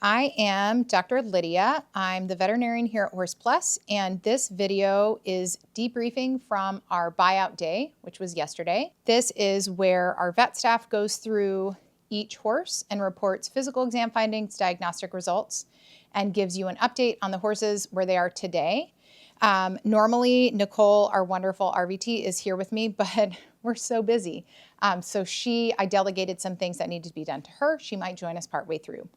I am Dr. Lydia. I'm the veterinarian here at Horse Plus, and this video is debriefing from our buyout day, which was yesterday. This is where our vet staff goes through each horse and reports physical exam findings, diagnostic results, and gives you an update on the horses where they are today. Normally, Nicole, our wonderful RVT, is here with me, but we're so busy. So I delegated some things that needed to be done to her. She might join us partway through.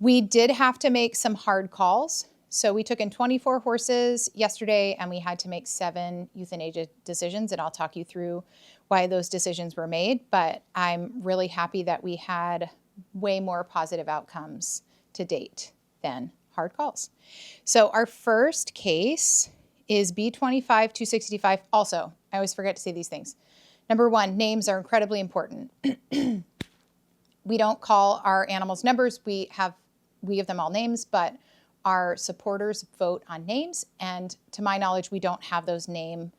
We did have to make some hard calls. So we took in 24 horses yesterday and we had to make 7 euthanasia decisions, and I'll talk you through why those decisions were made. But I'm really happy that we had way more positive outcomes to date than hard calls. So our first case is B25-265. Also, I always forget to say these things. Number one, names are incredibly important. We don't call our animals numbers. We give them all names, but our supporters vote on names. And to my knowledge, we don't have those name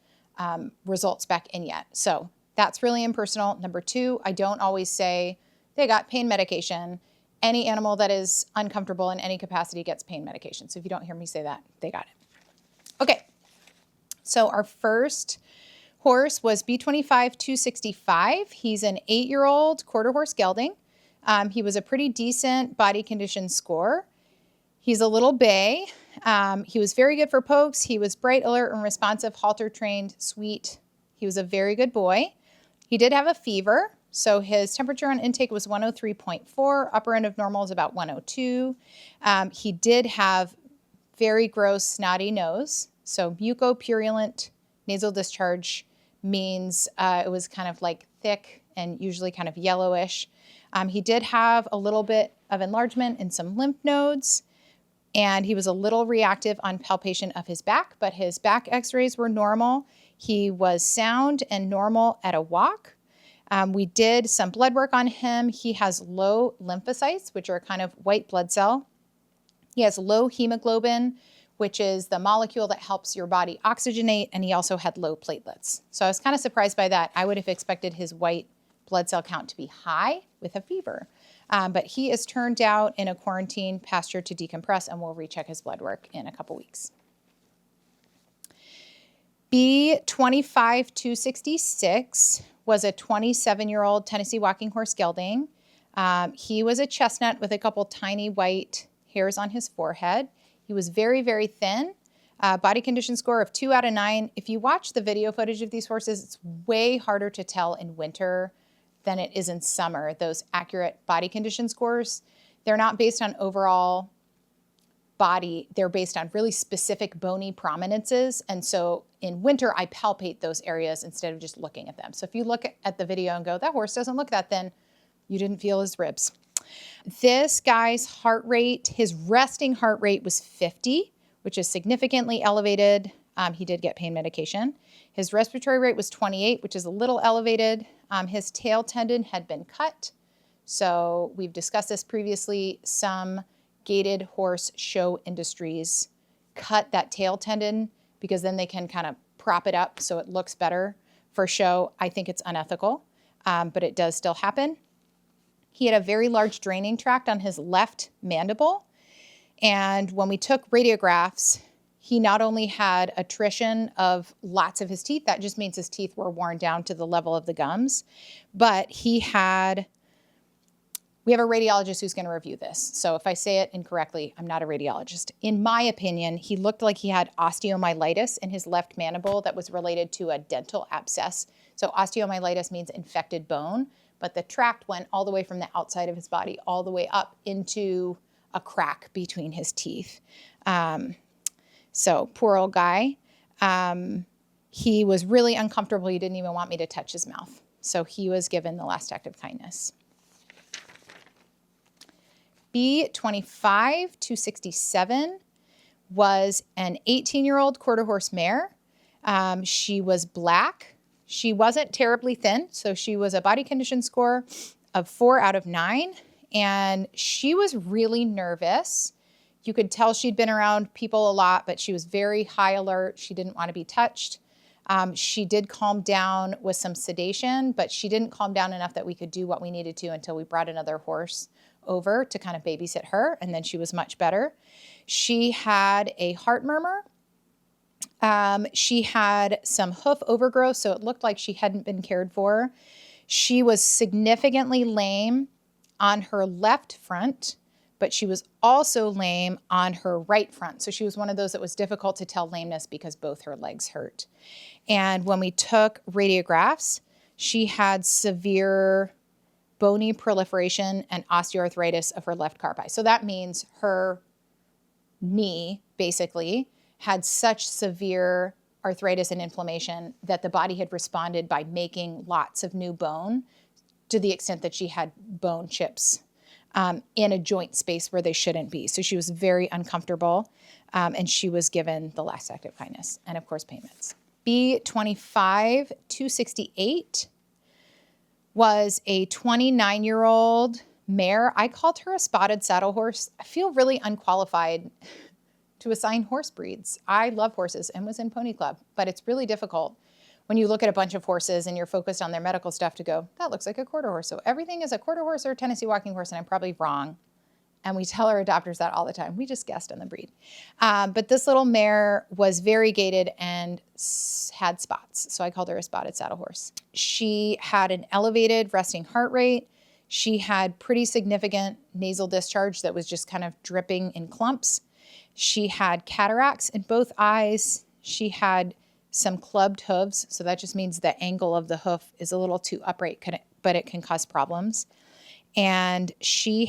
results back in yet. So that's really impersonal. Number two, I don't always say they got pain medication. Any animal that is uncomfortable in any capacity gets pain medication. So if you don't hear me say that, they got it. Okay, so our first horse was B25-265. He's an 8-year-old quarter horse gelding. He was a pretty decent body condition score. He's a little bay. He was very good for pokes. He was bright, alert, and responsive, halter trained, sweet. He was a very good boy. He did have a fever. So his temperature on intake was 103.4. Upper end of normal is about 102. He did have very gross snotty nose. So mucopurulent nasal discharge means it was kind of like thick and usually kind of yellowish. He did have a little bit of enlargement in some lymph nodes, and he was a little reactive on palpation of his back, but his back x-rays were normal. He was sound and normal at a walk. We did some blood work on him. He has low lymphocytes, which are kind of white blood cell. He has low hemoglobin, which is the molecule that helps your body oxygenate, and he also had low platelets. So I was kind of surprised by that. I would have expected his white blood cell count to be high with a fever. But he is turned out in a quarantine pasture to decompress, and we'll recheck his blood work in a couple weeks. B25-266 was a 27-year-old Tennessee walking horse gelding. He was a chestnut with a couple tiny white hairs on his forehead. He was very, very thin. Body condition score of 2 out of 9. If you watch the video footage of these horses, it's way harder to tell in winter than it is in summer. Those accurate body condition scores, they're not based on overall body. They're based on really specific bony prominences. And so in winter, I palpate those areas instead of just looking at them. So if you look at the video and go, that horse doesn't look that thin, you didn't feel his ribs. This guy's heart rate, his resting heart rate was 50, which is significantly elevated. He did get pain medication. His respiratory rate was 28, which is a little elevated. His tail tendon had been cut. So we've discussed this previously. Some gaited horse show industries cut that tail tendon because then they can kind of prop it up so it looks better for show. I think it's unethical, but it does still happen. He had a very large draining tract on his left mandible. And when we took radiographs, he not only had attrition of lots of his teeth, that just means his teeth were worn down to the level of the gums, but we have a radiologist who's going to review this. So if I say it incorrectly, I'm not a radiologist. In my opinion, he looked like he had osteomyelitis in his left mandible that was related to a dental abscess. So osteomyelitis means infected bone, but the tract went all the way from the outside of his body all the way up into a crack between his teeth. So poor old guy. He was really uncomfortable. He didn't even want me to touch his mouth. So he was given the last act of kindness. B25-267 was an 18-year-old quarter horse mare. She was black. She wasn't terribly thin, so she was a body condition score of 4 out of 9, and she was really nervous. You could tell she'd been around people a lot, but she was very high alert. She didn't want to be touched. She did calm down with some sedation, but she didn't calm down enough that we could do what we needed to until we brought another horse over to kind of babysit her, and then she was much better. She had a heart murmur. She had some hoof overgrowth, so it looked like she hadn't been cared for. She was significantly lame on her left front, but she was also lame on her right front. So she was one of those that was difficult to tell lameness because both her legs hurt. And when we took radiographs, she had severe bony proliferation and osteoarthritis of her left carpi. So that means her knee basically had such severe arthritis and inflammation that the body had responded by making lots of new bone to the extent that she had bone chips in a joint space where they shouldn't be. So she was very uncomfortable, and she was given the last act of kindness and, of course, pain meds. B25 268 was a 29-year-old mare. I called her a spotted saddle horse. I feel really unqualified to assign horse breeds. I love horses and was in Pony Club, but it's really difficult when you look at a bunch of horses and you're focused on their medical stuff to go, that looks like a quarter horse. So everything is a quarter horse or a Tennessee walking horse, and I'm probably wrong. And we tell our adopters that all the time. We just guessed on the breed. But this little mare was variegated and had spots. So I called her a spotted saddle horse. She had an elevated resting heart rate. She had pretty significant nasal discharge that was just kind of dripping in clumps. She had cataracts in both eyes. She had some clubbed hooves. So that just means the angle of the hoof is a little too upright, but it can cause problems. And she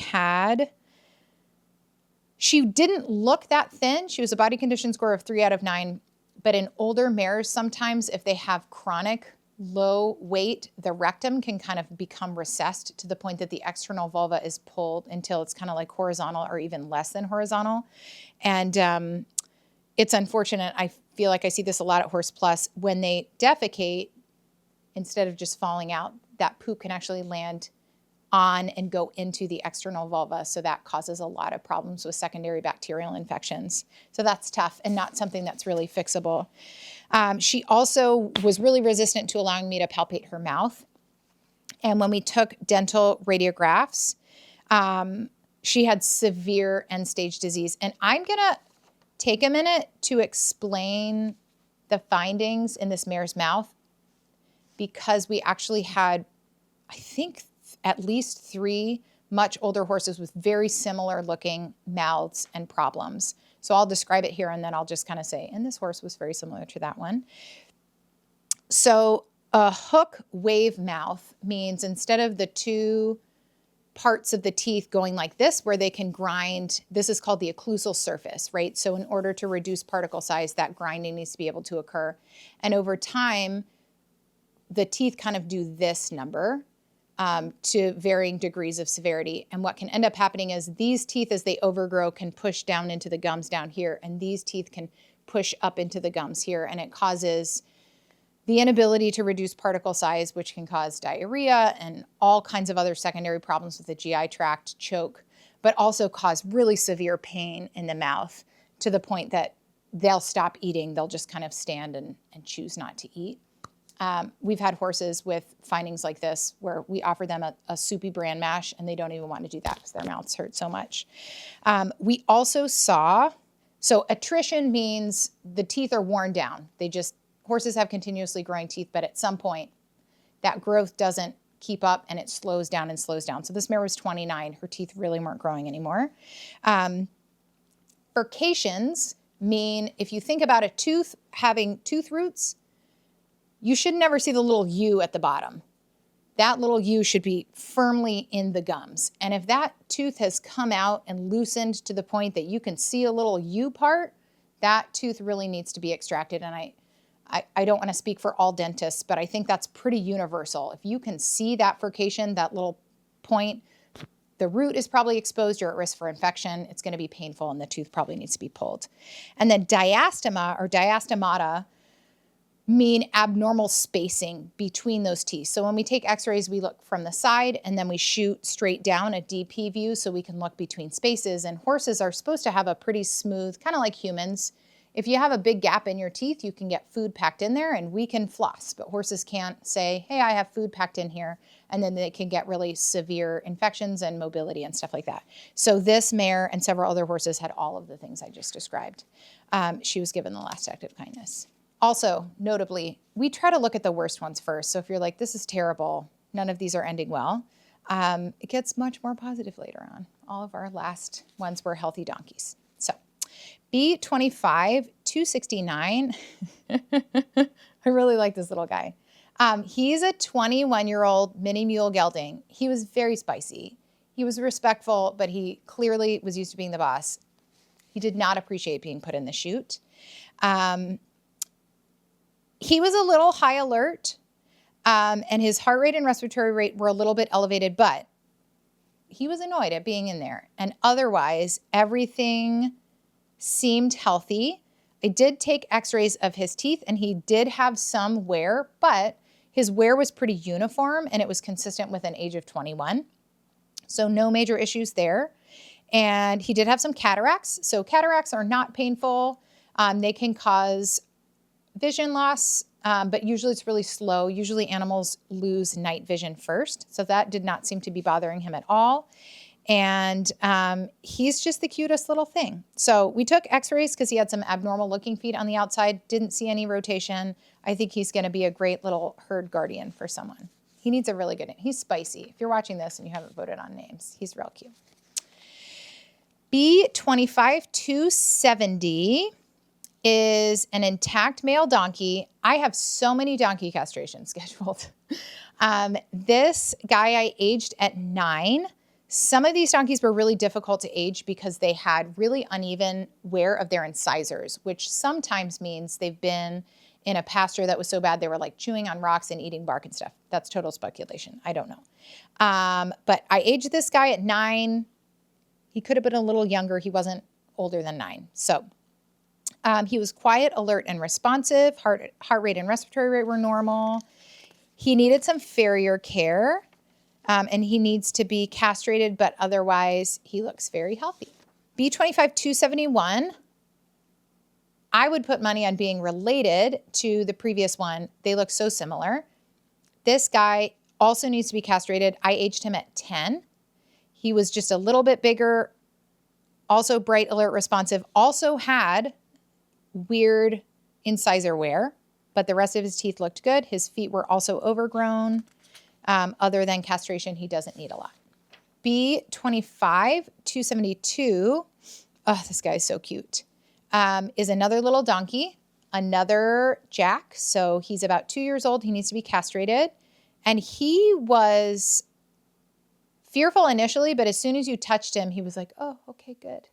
didn't look that thin. She was a body condition score of 3 out of 9. But in older mares, sometimes if they have chronic low weight, the rectum can kind of become recessed to the point that the external vulva is pulled until it's kind of like horizontal or even less than horizontal. And it's unfortunate. I feel like I see this a lot at Horse Plus. When they defecate, instead of just falling out, that poop can actually land on and go into the external vulva. So that causes a lot of problems with secondary bacterial infections. So that's tough and not something that's really fixable. She also was really resistant to allowing me to palpate her mouth. And when we took dental radiographs, she had severe end-stage disease. And I'm going to take a minute to explain the findings in this mare's mouth, because we actually had, I think, at least 3 much older horses with very similar looking mouths and problems. So I'll describe it here and then I'll just kind of say, and this horse was very similar to that one. So a hook wave mouth means instead of the 2 parts of the teeth going like this where they can grind, this is called the occlusal surface, right? So in order to reduce particle size, that grinding needs to be able to occur. And over time, the teeth kind of do this number to varying degrees of severity. And what can end up happening is these teeth, as they overgrow, can push down into the gums down here, and these teeth can push up into the gums here, and it causes the inability to reduce particle size, which can cause diarrhea and all kinds of other secondary problems with the GI tract, choke, but also cause really severe pain in the mouth to the point that they'll stop eating. They'll just kind of stand and choose not to eat. We've had horses with findings like this where we offer them a soupy bran mash and they don't even want to do that because their mouths hurt so much. We also saw, so attrition means the teeth are worn down. Horses have continuously growing teeth, but at some point that growth doesn't keep up and it slows down and slows down. So this mare was 29. Her teeth really weren't growing anymore. Furcations mean if you think about a tooth having tooth roots, you should never see the little U at the bottom. That little U should be firmly in the gums. And if that tooth has come out and loosened to the point that you can see a little U part, that tooth really needs to be extracted. And I don't want to speak for all dentists, but I think that's pretty universal. If you can see that furcation, that little point, the root is probably exposed, you're at risk for infection, it's going to be painful, and the tooth probably needs to be pulled. And then diastema or diastemata mean abnormal spacing between those teeth. So when we take x-rays, we look from the side and then we shoot straight down a DP view so we can look between spaces. And horses are supposed to have a pretty smooth, kind of like humans. If you have a big gap in your teeth, you can get food packed in there and we can floss, but horses can't say, hey, I have food packed in here. and then they can get really severe infections and mobility and stuff like that. So this mare and several other horses had all of the things I just described. She was given the last act of kindness. Also, notably, we try to look at the worst ones first. So if you're like, this is terrible, none of these are ending well, it gets much more positive later on. All of our last ones were healthy donkeys. So B25 269, I really like this little guy. He's a 21-year-old mini mule gelding. He was very spicy. He was respectful, but he clearly was used to being the boss. He did not appreciate being put in the chute. He was a little high alert, and his heart rate and respiratory rate were a little bit elevated, but he was annoyed at being in there. And otherwise, everything seemed healthy. I did take x-rays of his teeth, and he did have some wear, but his wear was pretty uniform, and it was consistent with an age of 21. So no major issues there. And he did have some cataracts. So cataracts are not painful. They can cause vision loss, but usually it's really slow. Usually animals lose night vision first. So that did not seem to be bothering him at all. And he's just the cutest little thing. So we took x-rays because he had some abnormal looking feet on the outside, didn't see any rotation. I think he's going to be a great little herd guardian for someone. He needs a really good name. He's spicy. If you're watching this and you haven't voted on names, he's real cute. B25 270 is an intact male donkey. I have so many donkey castrations scheduled. This guy I aged at 9. Some of these donkeys were really difficult to age because they had really uneven wear of their incisors, which sometimes means they've been in a pasture that was so bad they were like chewing on rocks and eating bark and stuff. That's total speculation. I don't know. But I aged this guy at 9. He could have been a little younger. He wasn't older than 9. So he was quiet, alert, and responsive. Heart rate and respiratory rate were normal. He needed some farrier care, and he needs to be castrated, but otherwise he looks very healthy. B25 271, I would put money on being related to the previous one. They look so similar. This guy also needs to be castrated. I aged him at 10. He was just a little bit bigger, also bright, alert, responsive, also had weird incisor wear, but the rest of his teeth looked good. His feet were also overgrown. Other than castration, he doesn't need a lot. B25 272, oh, this guy is so cute, is another little donkey, another jack. So he's about 2 years old. He needs to be castrated. And he was fearful initially, but as soon as you touched him, he was like, oh, okay, good.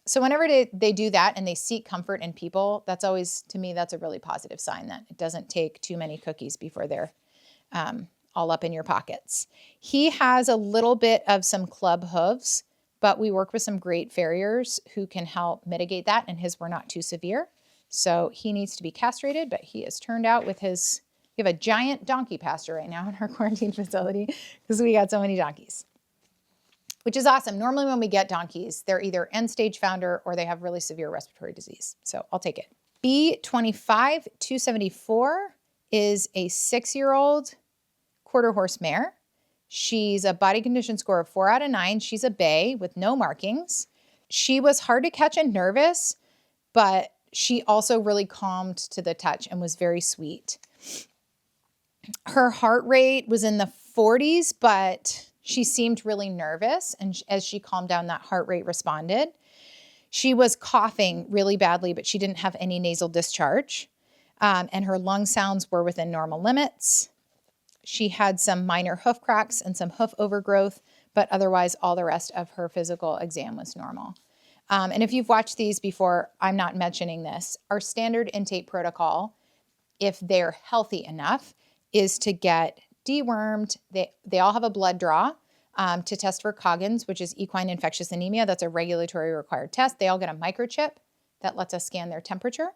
So whenever they do that and they seek comfort in people, that's always, to me, that's a really positive sign that it doesn't take too many cookies before they're all up in your pockets. He has a little bit of some club hooves, but we work with some great farriers who can help mitigate that, and his were not too severe. So he needs to be castrated, but he has turned out with his, we have a giant donkey pasture right now in our quarantine facility because we got so many donkeys, which is awesome. Normally when we get donkeys, they're either end-stage founder or they have really severe respiratory disease. So I'll take it. B25 274 is a 6-year-old quarter horse mare. She's a body condition score of 4 out of 9. She's a bay with no markings. She was hard to catch and nervous, but she also really calmed to the touch and was very sweet. Her heart rate was in the 40s, but she seemed really nervous, and as she calmed down, that heart rate responded. She was coughing really badly, but she didn't have any nasal discharge, and her lung sounds were within normal limits. She had some minor hoof cracks and some hoof overgrowth, but otherwise all the rest of her physical exam was normal. And if you've watched these before, I'm not mentioning this. Our standard intake protocol, if they're healthy enough, is to get dewormed. They all have a blood draw to test for Coggins, which is equine infectious anemia. That's a regulatory required test. They all get a microchip that lets us scan their temperature.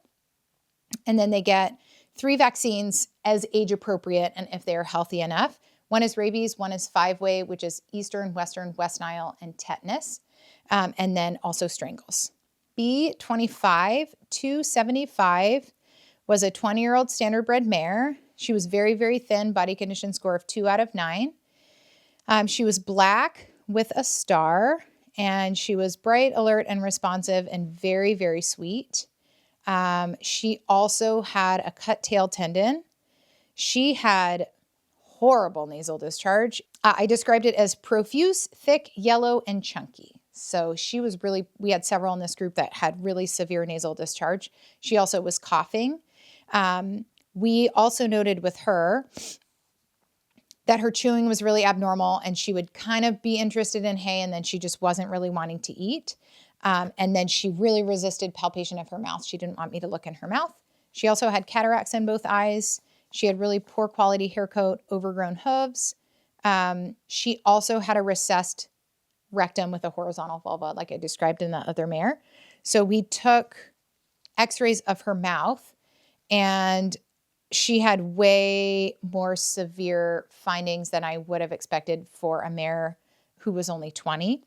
And then they get 3 vaccines as age appropriate and if they're healthy enough. One is rabies, one is 5-way, which is Eastern, Western, West Nile, and tetanus, and then also strangles. B25 275 was a 20-year-old standardbred mare. She was very, very thin, body condition score of 2 out of 9. She was black with a star, and she was bright, alert, and responsive, and very, very sweet. She also had a cut tail tendon. She had horrible nasal discharge. I described it as profuse, thick, yellow, and chunky. So she was really, we had several in this group that had really severe nasal discharge. She also was coughing. We also noted with her that her chewing was really abnormal, and she would kind of be interested in hay, and then she just wasn't really wanting to eat. And then she really resisted palpation of her mouth. She didn't want me to look in her mouth. She also had cataracts in both eyes. She had really poor quality hair coat, overgrown hooves. She also had a recessed rectum with a horizontal vulva, like I described in the other mare. So we took x-rays of her mouth, and she had way more severe findings than I would have expected for a mare who was only 20.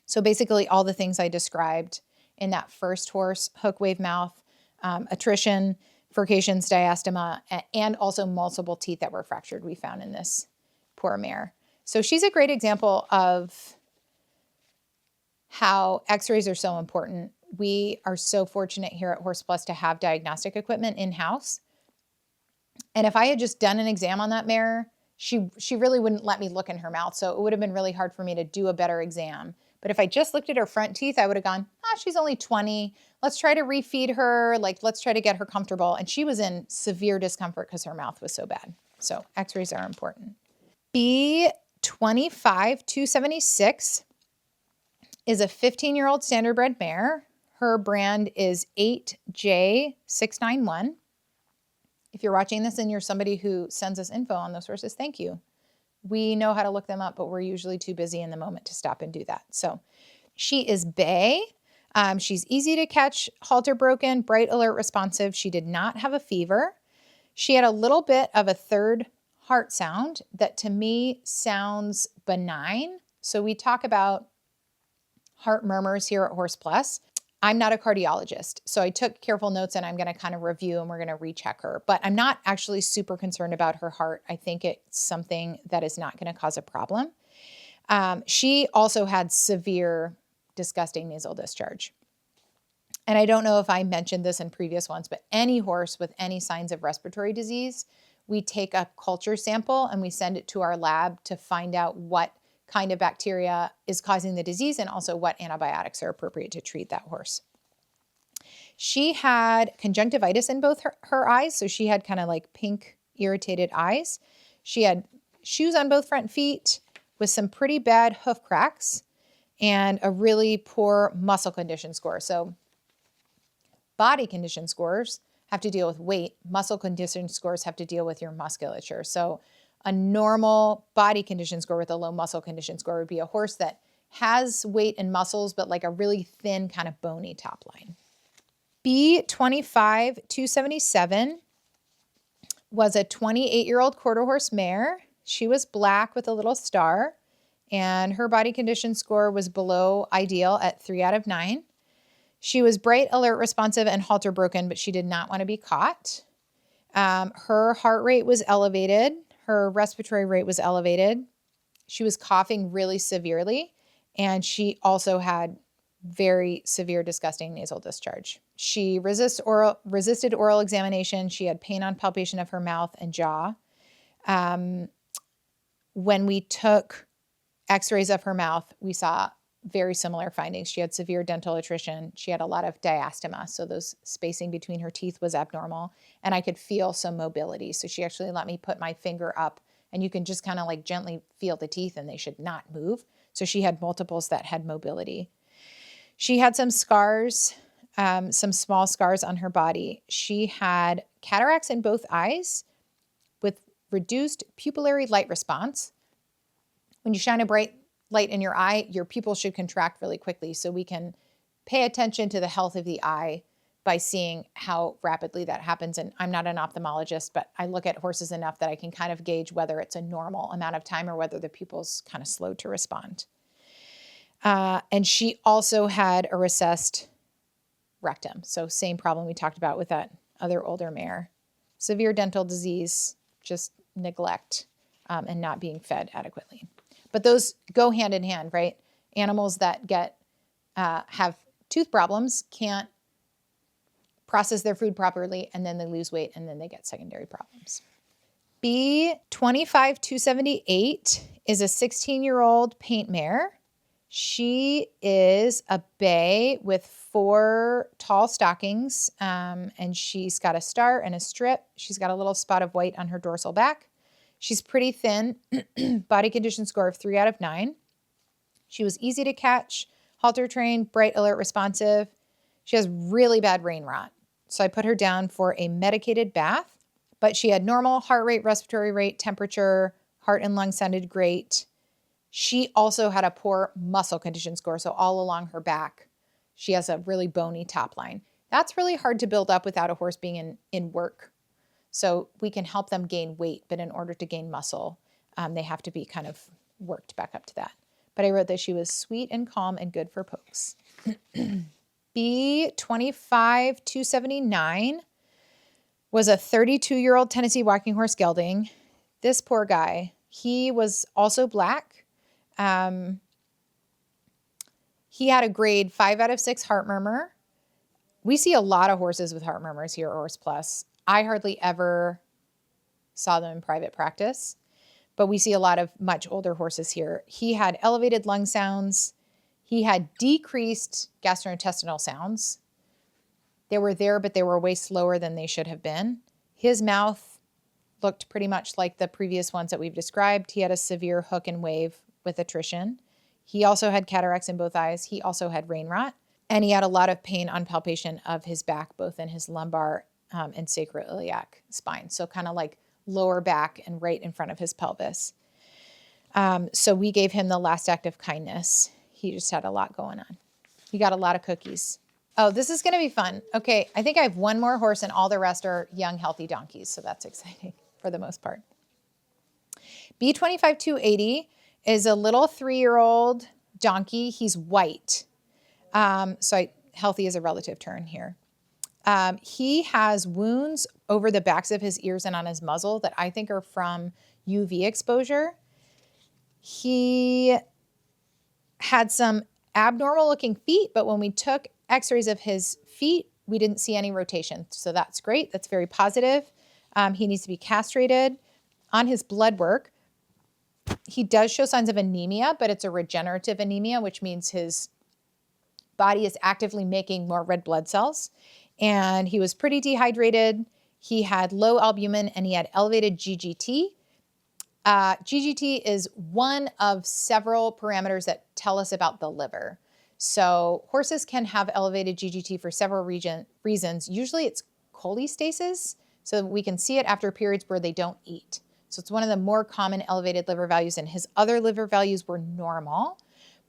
So basically all the things I described in that first horse, hook wave mouth, attrition, furcations, diastema, and also multiple teeth that were fractured we found in this poor mare. So she's a great example of how x-rays are so important. We are so fortunate here at Horse Plus to have diagnostic equipment in-house. And if I had just done an exam on that mare, she really wouldn't let me look in her mouth. So it would have been really hard for me to do a better exam. But if I just looked at her front teeth, I would have gone, she's only 20. Let's try to refeed her. Let's try to get her comfortable. And she was in severe discomfort because her mouth was so bad. So x-rays are important. B25276 is a 15-year-old standardbred mare. Her brand is 8J691. If you're watching this and you're somebody who sends us info on those horses, thank you. We know how to look them up, but we're usually too busy in the moment to stop and do that. So she is bay. She's easy to catch, halter broken, bright, alert, responsive. She did not have a fever. She had a little bit of a third heart sound that to me sounds benign. So we talk about heart murmurs here at Horse Plus. I'm not a cardiologist, so I took careful notes, and I'm going to kind of review and we're going to recheck her. But I'm not actually super concerned about her heart. I think it's something that is not going to cause a problem. She also had severe, disgusting nasal discharge. And I don't know if I mentioned this in previous ones, but any horse with any signs of respiratory disease, we take a culture sample and we send it to our lab to find out what kind of bacteria is causing the disease and also what antibiotics are appropriate to treat that horse. She had conjunctivitis in both her eyes, so she had kind of like pink, irritated eyes. She had shoes on both front feet with some pretty bad hoof cracks and a really poor muscle condition score. So body condition scores have to deal with weight. Muscle condition scores have to deal with your musculature. So a normal body condition score with a low muscle condition score would be a horse that has weight and muscles, but like a really thin kind of bony top line. B25277 was a 28-year-old quarter horse mare. She was black with a little star, and her body condition score was below ideal at 3 out of 9. She was bright, alert, responsive, and halter broken, but she did not want to be caught. Her heart rate was elevated. Her respiratory rate was elevated. She was coughing really severely, and she also had very severe, disgusting nasal discharge. She resisted oral examination. She had pain on palpation of her mouth and jaw. When we took x-rays of her mouth, we saw very similar findings. She had severe dental attrition. She had a lot of diastema, so those spacing between her teeth was abnormal, and I could feel some mobility. So she actually let me put my finger up, and you can just kind of like gently feel the teeth, and they should not move. So she had multiples that had mobility. She had some scars, some small scars on her body. She had cataracts in both eyes with reduced pupillary light response. When you shine a bright light in your eye, your pupils should contract really quickly, so we can pay attention to the health of the eye by seeing how rapidly that happens. And I'm not an ophthalmologist, but I look at horses enough that I can kind of gauge whether it's a normal amount of time or whether the pupils kind of slow to respond. And she also had a recessed rectum. So same problem we talked about with that other older mare. severe dental disease, just neglect and not being fed adequately. But those go hand in hand, right? Animals that have tooth problems can't process their food properly, and then they lose weight, and then they get secondary problems. B25278 is a 16-year-old paint mare. She is a bay with 4 tall stockings, and she's got a star and a strip. She's got a little spot of white on her dorsal back. She's pretty thin, body condition score of 3 out of 9. She was easy to catch, halter trained, bright, alert, responsive. She has really bad rain rot. So I put her down for a medicated bath, but she had normal heart rate, respiratory rate, temperature, heart and lung sounded great. She also had a poor muscle condition score. So all along her back, she has a really bony top line. That's really hard to build up without a horse being in work. So we can help them gain weight, but in order to gain muscle, they have to be kind of worked back up to that. But I wrote that she was sweet and calm and good for pokes. B25279 was a 32-year-old Tennessee walking horse gelding. This poor guy, he was also black. He had a grade 5 out of 6 heart murmur. We see a lot of horses with heart murmurs here at Horse Plus. I hardly ever saw them in private practice, but we see a lot of much older horses here. He had elevated lung sounds. He had decreased gastrointestinal sounds. They were there, but they were way slower than they should have been. His mouth looked pretty much like the previous ones that we've described. He had a severe hook and wave with attrition. He also had cataracts in both eyes. He also had rain rot, and he had a lot of pain on palpation of his back, both in his lumbar and sacroiliac spine. So kind of like lower back and right in front of his pelvis. So we gave him the last act of kindness. He just had a lot going on. He got a lot of cookies. Oh, this is going to be fun. Okay, I think I have one more horse and all the rest are young, healthy donkeys. So that's exciting for the most part. B25280 is a little 3-year-old donkey. He's white. Healthy is a relative term here. He has wounds over the backs of his ears and on his muzzle that I think are from UV exposure. He had some abnormal looking feet, but when we took x-rays of his feet, we didn't see any rotation. So that's great. That's very positive. He needs to be castrated. On his blood work, he does show signs of anemia, but it's a regenerative anemia, which means his body is actively making more red blood cells. And he was pretty dehydrated. He had low albumin and he had elevated GGT. GGT is one of several parameters that tell us about the liver. So horses can have elevated GGT for several reasons. Usually it's cholestasis, so we can see it after periods where they don't eat. So it's one of the more common elevated liver values, and his other liver values were normal.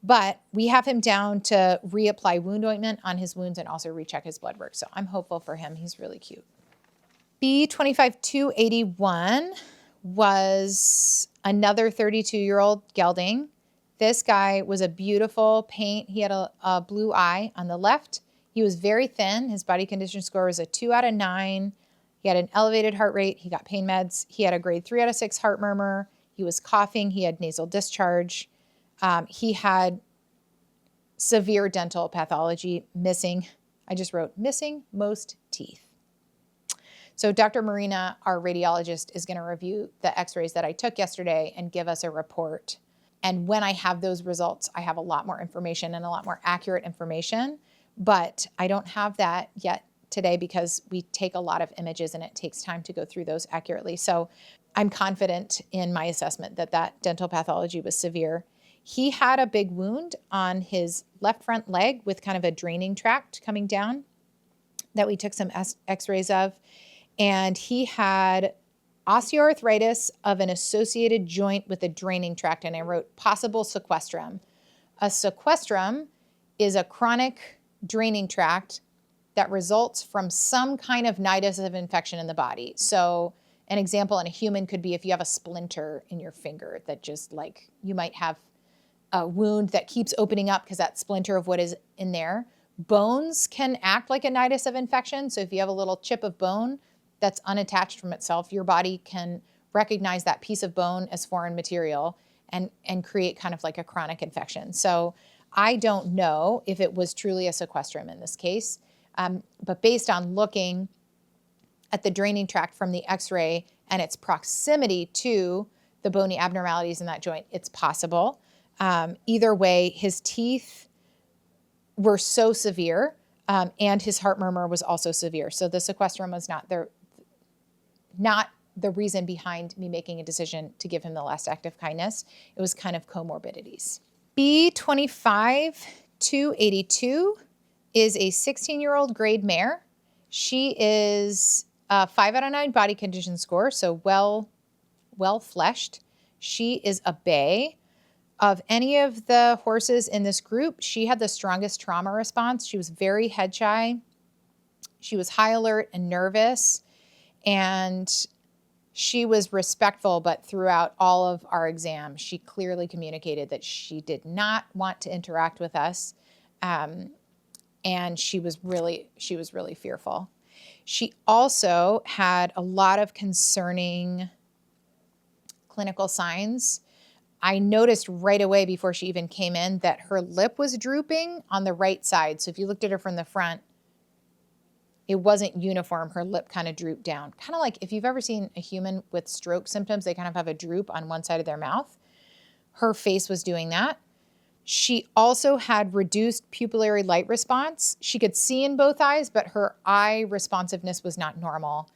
But we have him down to reapply wound ointment on his wounds and also recheck his blood work. So I'm hopeful for him. He's really cute. B25281 was another 32-year-old gelding. This guy was a beautiful paint. He had a blue eye on the left. He was very thin. His body condition score was a 2 out of 9. He had an elevated heart rate. He got pain meds. He had a grade 3 out of 6 heart murmur. He was coughing. He had nasal discharge. He had severe dental pathology, I just wrote missing most teeth. So Dr. Marina, our radiologist, is going to review the x-rays that I took yesterday and give us a report. And when I have those results, I have a lot more information and a lot more accurate information, but I don't have that yet today because we take a lot of images and it takes time to go through those accurately. So I'm confident in my assessment that that dental pathology was severe. He had a big wound on his left front leg with kind of a draining tract coming down that we took some x-rays of. And he had osteoarthritis of an associated joint with a draining tract. And I wrote possible sequestrum. A sequestrum is a chronic draining tract that results from some kind of nidus of infection in the body. So an example in a human could be if you have a splinter in your finger that just like, you might have a wound that keeps opening up because that splinter of what is in there. Bones can act like a nidus of infection. So if you have a little chip of bone, that's unattached from itself, your body can recognize that piece of bone as foreign material and create kind of like a chronic infection. So I don't know if it was truly a sequestrum in this case, but based on looking at the draining tract from the x-ray and its proximity to the bony abnormalities in that joint, it's possible. Either way, his teeth were so severe, and his heart murmur was also severe. So the sequestrum was not the reason behind me making a decision to give him the last act of kindness. It was kind of comorbidities. B25-282 is a 16-year-old grade mare. She is a 5 out of 9 body condition score, so well-fleshed. She is a bay. Of any of the horses in this group, she had the strongest trauma response. She was very head shy. She was high alert and nervous, and she was respectful, but throughout all of our exam, she clearly communicated that she did not want to interact with us, and she was really fearful. She also had a lot of concerning clinical signs. I noticed right away before she even came in that her lip was drooping on the right side. So if you looked at her from the front, it wasn't uniform. Her lip kind of drooped down. Kind of like if you've ever seen a human with stroke symptoms, they kind of have a droop on one side of their mouth. Her face was doing that. She also had reduced pupillary light response. She could see in both eyes, but her eye responsiveness was not normal.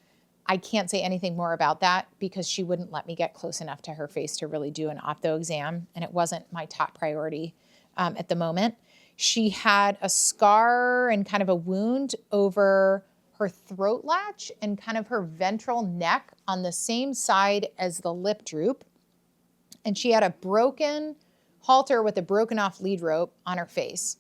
I can't say anything more about that because she wouldn't let me get close enough to her face to really do an opto exam, and it wasn't my top priority at the moment. She had a scar and kind of a wound over her throat latch and kind of her ventral neck on the same side as the lip droop. And she had a broken halter with a broken off lead rope on her face.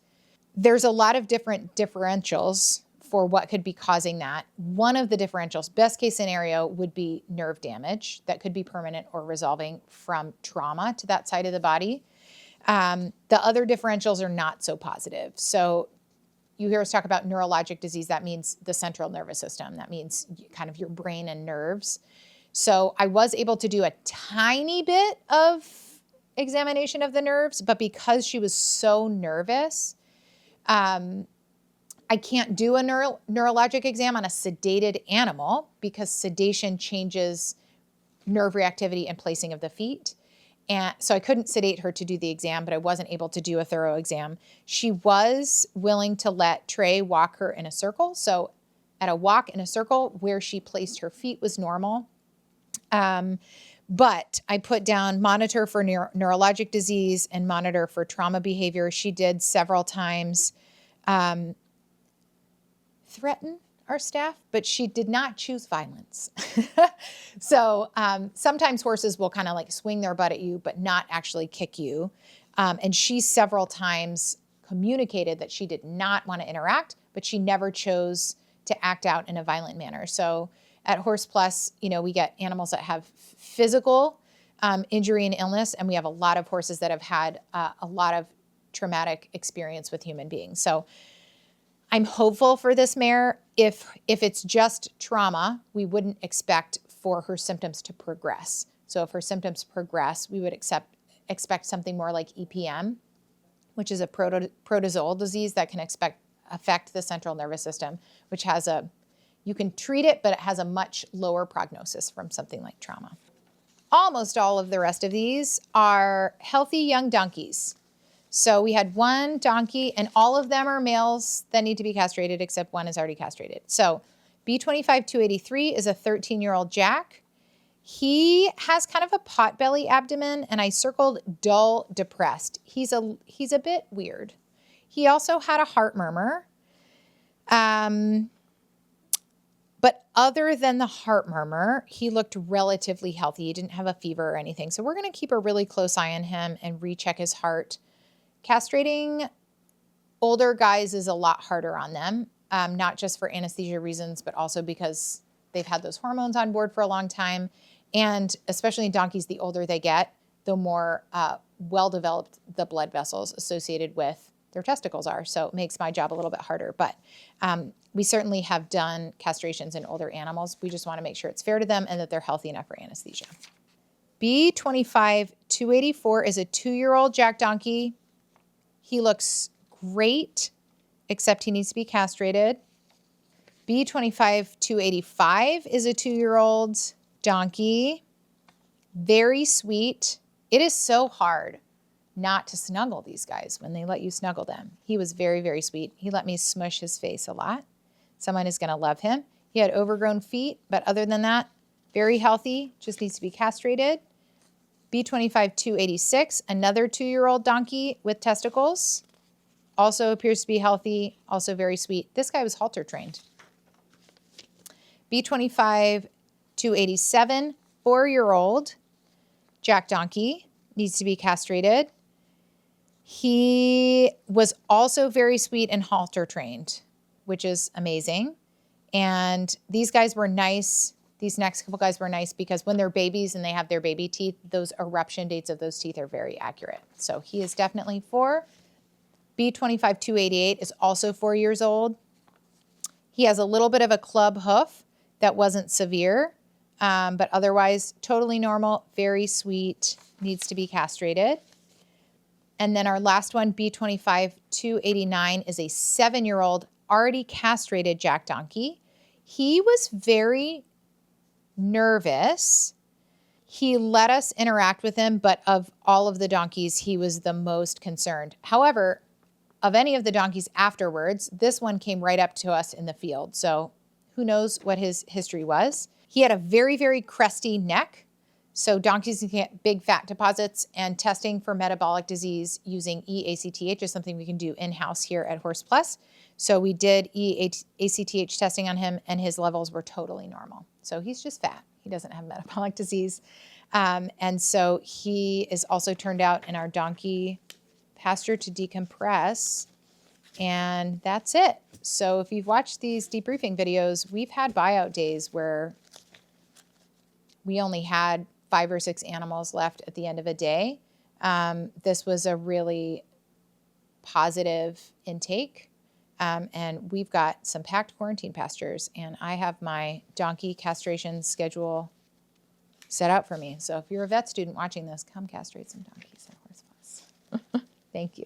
There's a lot of different differentials for what could be causing that. One of the differentials, best case scenario, would be nerve damage that could be permanent or resolving from trauma to that side of the body. The other differentials are not so positive. So you hear us talk about neurologic disease. That means the central nervous system. That means kind of your brain and nerves. So I was able to do a tiny bit of examination of the nerves, but because she was so nervous, I can't do a neurologic exam on a sedated animal because sedation changes nerve reactivity and placing of the feet. And so I couldn't sedate her to do the exam, but I wasn't able to do a thorough exam. She was willing to let Trey walk her in a circle. So at a walk in a circle, where she placed her feet was normal. But I put down monitor for neurologic disease and monitor for trauma behavior. She did several times threaten our staff, but she did not choose violence. So sometimes horses will kind of like swing their butt at you, but not actually kick you. And she several times communicated that she did not want to interact, but she never chose to act out in a violent manner. So at Horse Plus, you know, we get animals that have physical injury and illness, and we have a lot of horses that have had a lot of traumatic experience with human beings. So I'm hopeful for this mare. If it's just trauma, we wouldn't expect for her symptoms to progress. So if her symptoms progress, we would expect something more like EPM, which is a protozoal disease that can affect the central nervous system, which has you can treat it, but it has a much lower prognosis from something like trauma. Almost all of the rest of these are healthy young donkeys. So we had one donkey, and all of them are males that need to be castrated, except one is already castrated. So B25-283 is a 13-year-old jack. He has kind of a potbelly abdomen, and I circled dull depressed. He's a bit weird. He also had a heart murmur. But other than the heart murmur, he looked relatively healthy. He didn't have a fever or anything. So we're going to keep a really close eye on him and recheck his heart. Castrating older guys is a lot harder on them, not just for anesthesia reasons, but also because they've had those hormones on board for a long time. And especially in donkeys, the older they get, the more well-developed the blood vessels associated with their testicles are. So it makes my job a little bit harder. But we certainly have done castrations in older animals. We just want to make sure it's fair to them and that they're healthy enough for anesthesia. B25-284 is a 2-year-old Jack donkey. He looks great, except he needs to be castrated. B25-285 is a 2-year-old donkey. Very sweet. It is so hard not to snuggle these guys when they let you snuggle them. He was very, very sweet. He let me smush his face a lot. Someone is going to love him. He had overgrown feet, but other than that, very healthy, just needs to be castrated. B25-286, another 2-year-old donkey with testicles. Also appears to be healthy, also very sweet. This guy was halter trained. B25-287, 4-year-old Jack donkey, needs to be castrated. He was also very sweet and halter trained, which is amazing. And these guys were nice. These next couple guys were nice because when they're babies and they have their baby teeth, those eruption dates of those teeth are very accurate. So he is definitely 4. B25-288 is also 4 years old. He has a little bit of a club hoof that wasn't severe, but otherwise totally normal, very sweet, needs to be castrated. And then our last one, B25-289, is a 7-year-old already castrated Jack donkey. He was very nervous. He let us interact with him, but of all of the donkeys, he was the most concerned. However, of any of the donkeys afterwards, this one came right up to us in the field. So who knows what his history was. He had a very, very crusty neck. So donkeys can get big fat deposits, and testing for metabolic disease using eACTH is something we can do in-house here at Horse Plus. So we did eACTH testing on him, and his levels were totally normal. So he's just fat. He doesn't have metabolic disease. And so he is also turned out in our donkey pasture to decompress. And that's it. So if you've watched these debriefing videos, we've had buyout days where we only had 5 or 6 animals left at the end of a day. This was a really positive intake. And we've got some packed quarantine pastures, and I have my donkey castration schedule set out for me. So if you're a vet student watching this, come castrate some donkeys at Horse Plus. Thank you.